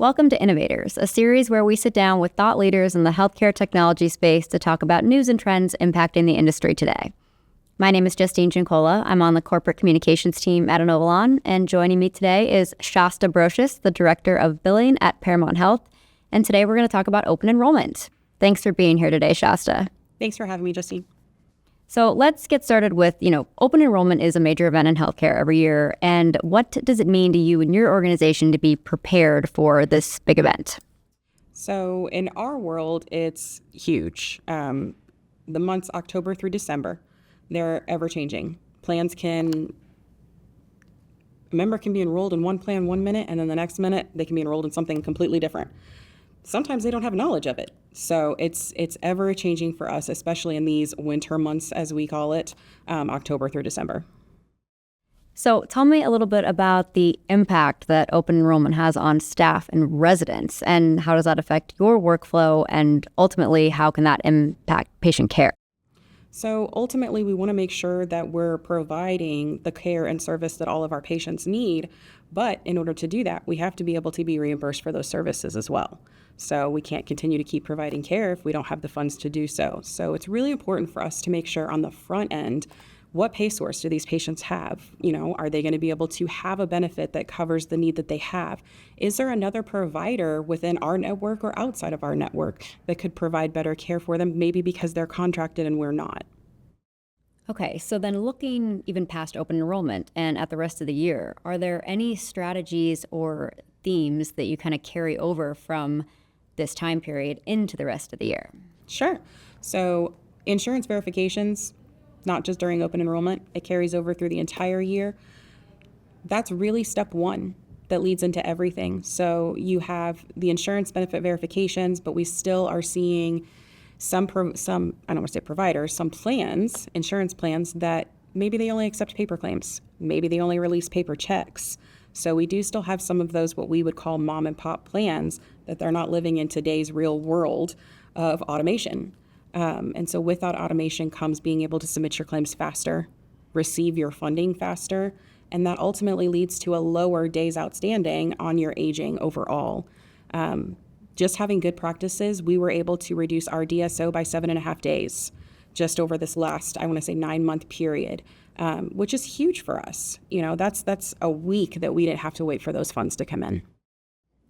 Welcome to INOvators, a series where we sit down with thought leaders in the healthcare technology space to talk about news and trends impacting the industry today. My name is Justine Giancola. I'm on the corporate communications team at Inovalon, and joining me today is Shasta Brocious, the Director of Billing at Paramount Health. And today we're going to talk about open enrollment. Thanks for being here today, Shasta. Thanks for having me, Justine. So let's get started with, open enrollment is a major event in healthcare every year. And what does it mean to you and your organization to be prepared for this big event? So in our world, it's huge. The months October through December, they're ever changing. A member can be enrolled in one plan 1 minute, and then the next minute they can be enrolled in something completely different. Sometimes they don't have knowledge of it. So it's ever changing for us, especially in these winter months, as we call it, October through December. So tell me a little bit about the impact that open enrollment has on staff and residents, and how does that affect your workflow, and ultimately how can that impact patient care? So ultimately, we want to make sure that we're providing the care and service that all of our patients need. But in order to do that, we have to be able to be reimbursed for those services as well. So we can't continue to keep providing care if we don't have the funds to do so. So it's really important for us to make sure on the front end, what pay source do these patients have? Are they going to be able to have a benefit that covers the need that they have? Is there another provider within our network or outside of our network that could provide better care for them, maybe because they're contracted and we're not? Okay, so then looking even past open enrollment and at the rest of the year, are there any strategies or themes that you kind of carry over from this time period into the rest of the year? Sure. So insurance verifications, not just during open enrollment, it carries over through the entire year. That's really step one that leads into everything. So you have the insurance benefit verifications, but we still are seeing some I don't want to say providers, some plans, insurance plans that maybe they only accept paper claims. Maybe they only release paper checks. So we do still have some of those, what we would call mom and pop plans, that they're not living in today's real world of automation. And so with that automation comes being able to submit your claims faster, receive your funding faster, and that ultimately leads to a lower days outstanding on your aging overall. Just having good practices, we were able to reduce our DSO by 7.5 days just over this last, 9-month period, which is huge for us. That's a week that we didn't have to wait for those funds to come in.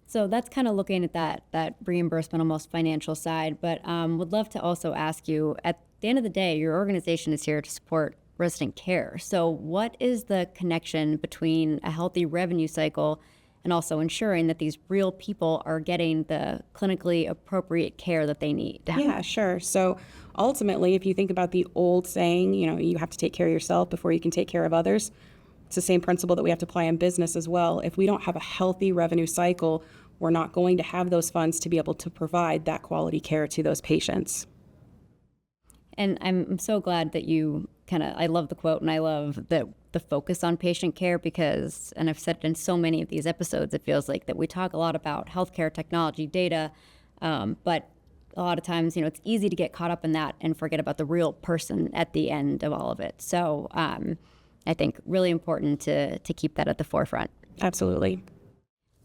So that's kind of looking at that reimbursement, almost financial side, but would love to also ask you, at the end of the day, your organization is here to support resident care. So what is the connection between a healthy revenue cycle and also ensuring that these real people are getting the clinically appropriate care that they need? Yeah, sure. So ultimately, if you think about the old saying, you have to take care of yourself before you can take care of others, it's the same principle that we have to apply in business as well. If we don't have a healthy revenue cycle, we're not going to have those funds to be able to provide that quality care to those patients. And I'm so glad that you I love the quote, and I love the focus on patient care because, and I've said it in so many of these episodes, it feels like that we talk a lot about healthcare technology data, but a lot of times, it's easy to get caught up in that and forget about the real person at the end of all of it. So I think really important to keep that at the forefront. Absolutely.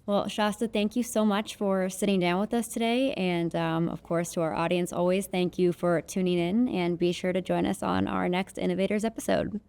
Well, Shasta, thank you so much for sitting down with us today. And of course, to our audience, always thank you for tuning in, and be sure to join us on our next INOvators episode.